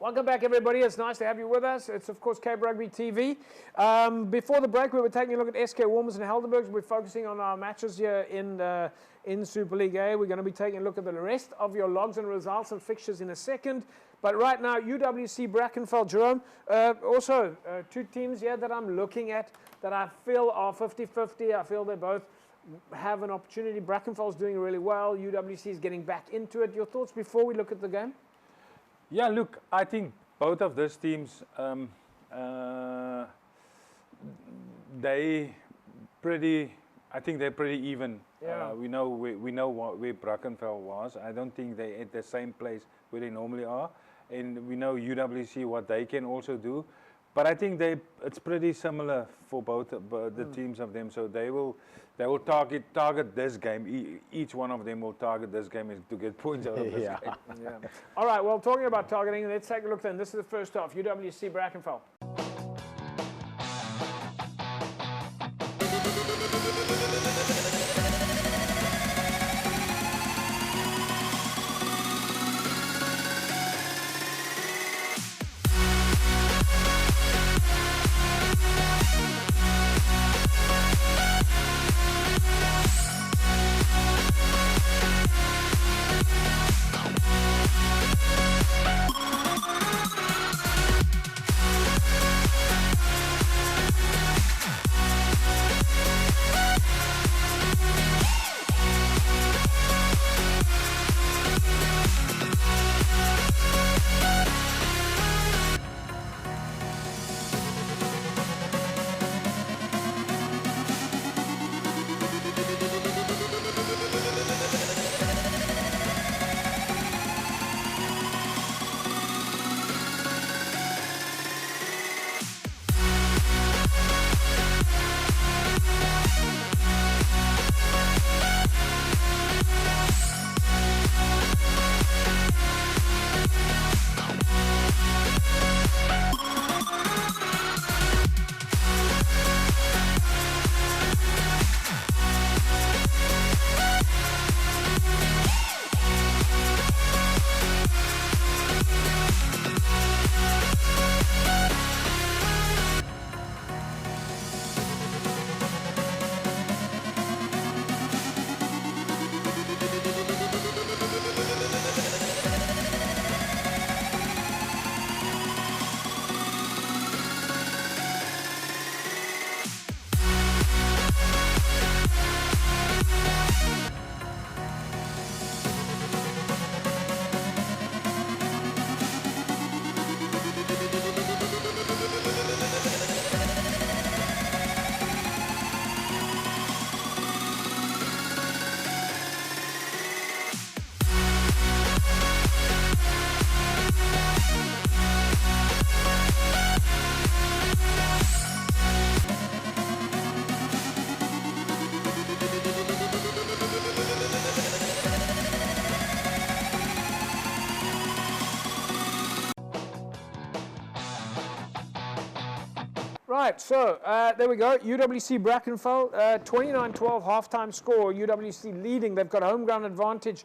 Welcome back, everybody. It's nice to have you with us. It's, of course, Cape Rugby TV. Before the break, we were taking a look at SK Warmers and Helderbergs. We're focusing on our matches here in Super League A. We're going to be taking a look at the rest of your logs and results and fixtures in a second. But right now, UWC Brackenfell, Jerome, also two teams here that I'm looking at that I feel are 50-50. I feel they both have an opportunity. Brackenfell's doing really well. UWC is getting back into it. Your thoughts before we look at the game? Yeah, look, I think both of these teams, I think they're pretty even. Yeah. We know where Brackenfell was. I don't think they're at the same place where they normally are, and we know UWC what they can also do. But I think it's pretty similar for both the teams of them. So they will target this game. Each one of them will target this game to get points out of this game. Yeah. All right. Well, talking about targeting, let's take a look then. This is the first half. UWC Brackenfell. Right, so there we go. UWC Brackenfell, 29-12 halftime score. UWC leading. They've got home ground advantage.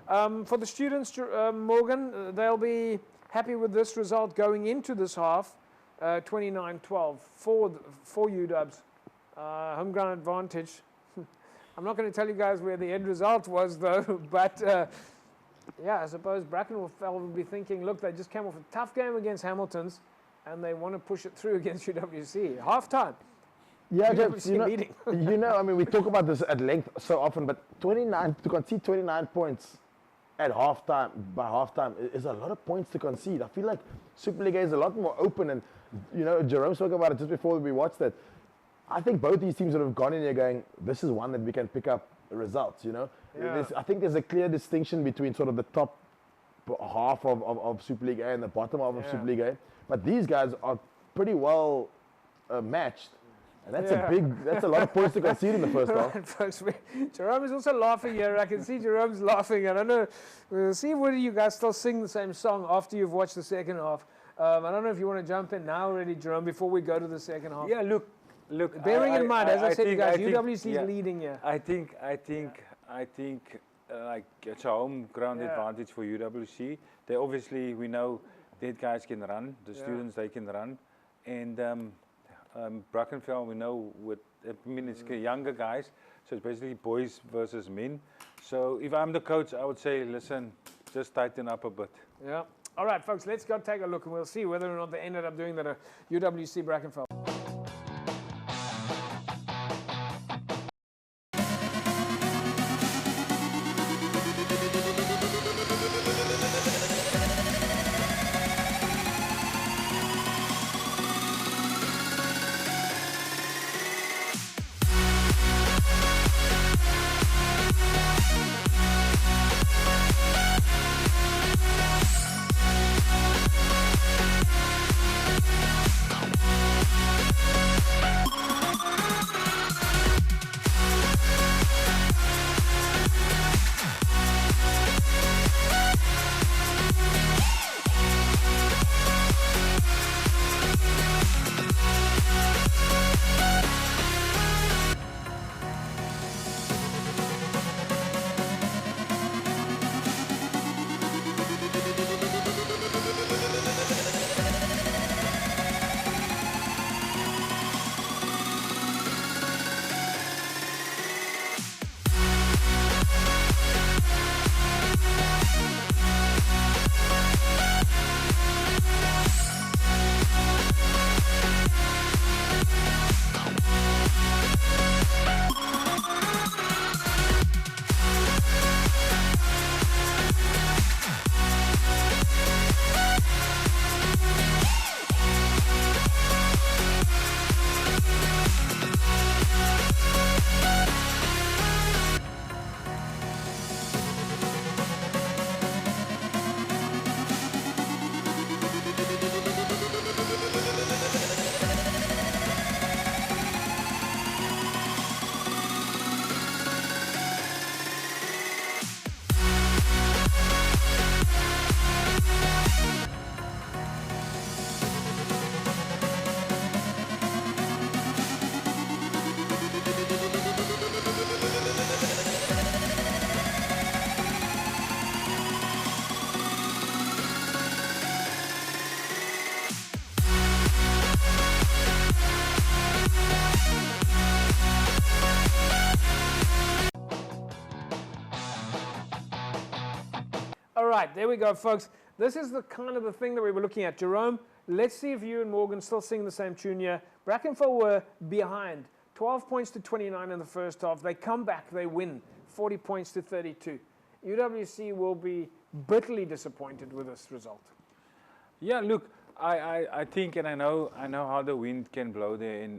For the students, Morgan, they'll be happy with this result going into this half. 29-12 for UWs. Home ground advantage. I'm not going to tell you guys where the end result was, though, but yeah, I suppose Brackenfell will be thinking, look, they just came off a tough game against Hamilton's, and they want to push it through against UWC. Half-time. Yeah, UWC leading. I mean, we talk about this at length so often, but to concede 29 points at half-time, by half-time, is a lot of points to concede. I feel like Super League A is a lot more open, and, Jerome spoke about it just before we watched it. I think both these teams would have gone in here going, this is one that we can pick up results, Yeah. I think there's a clear distinction between sort of the top half of Super League A and the bottom half of Super League A. But these guys are pretty well matched. And that's a lot of points to concede in the first half. Right, folks, Jerome is also laughing here. I can see Jerome's laughing. I don't know. We'll see whether you guys still sing the same song after you've watched the second half. I don't know if you want to jump in now already, Jerome, before we go to the second half. Yeah, look. Bearing in mind, as I said, you guys, UWC is leading here. I think like it's a home ground advantage for UWC. They obviously, we know Dead guys can run, the students, they can run. And Brackenfell, we know, it's younger guys, so it's basically boys versus men. So if I'm the coach, I would say, listen, just tighten up a bit. Yeah. All right, folks, let's go take a look and we'll see whether or not they ended up doing that at UWC Brackenfell. All right, there we go, folks. This is the kind of the thing that we were looking at. Jerome, let's see if you and Morgan still sing the same tune here. Brackenfell were behind, 12 points to 29 in the first half. They come back, they win, 40 points to 32. UWC will be bitterly disappointed with this result. Yeah, look, I think, and I know how the wind can blow there at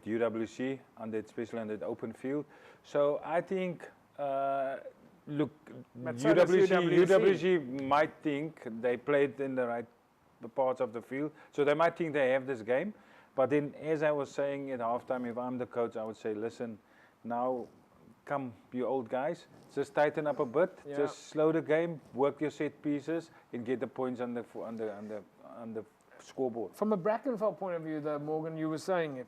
UWC, especially on that open field. So I think, look, UWC might think they played in the right parts of the field, so they might think they have this game. But then, as I was saying at halftime, if I'm the coach, I would say, listen, now come, you old guys, just tighten up a bit, just slow the game, work your set pieces, and get the points on the scoreboard. From a Brackenfell point of view, though, Morgan, you were saying it,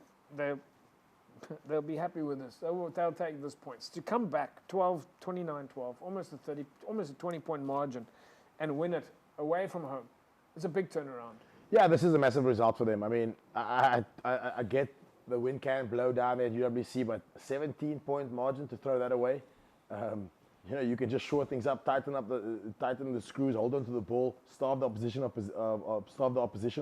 they'll be happy with this. They'll take this points to come back 12, 29, 12, almost a 20-point margin, and win it away from home. It's a big turnaround. Yeah, this is a massive result for them. I mean, I get the wind can blow down at UWC, but 17-point margin to throw that away. You can just shore things up, tighten the screws, hold on to the ball, starve the opposition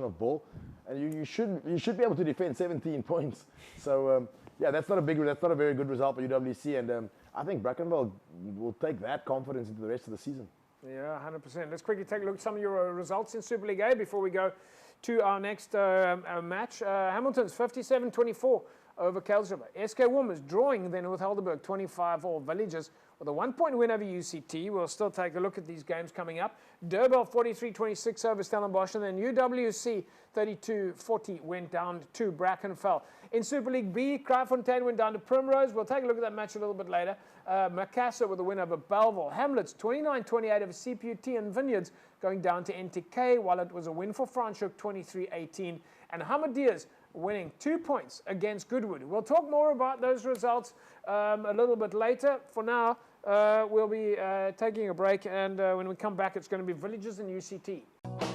of ball, and you should be able to defend 17 points. So that's not a very good result for UWC, and I think Brackenfell will take that confidence into the rest of the season. Yeah, 100%. Let's quickly take a look at some of your results in Super League A before we go to our next match. Hamilton's 57-24 over Kelsriver. SK Woomers drawing then with Helderberg 25-all. Villagers with a 1-point win over UCT. We'll still take a look at these games coming up. Durban 43-26 over Stellenbosch, and then UWC 32-40 went down to Brackenfell. In Super League B, Kraaifontein went down to Primrose. We'll take a look at that match a little bit later. Macassar with a win over Belleville. Hamlets 29-28 over CPUT, and Vineyards going down to NTK, while it was a win for Franschhoek 23-18. And Hamadiers winning 2 points against Goodwood. We'll talk more about those results a little bit later. For now, we'll be taking a break, and when we come back, it's going to be Villages and UCT.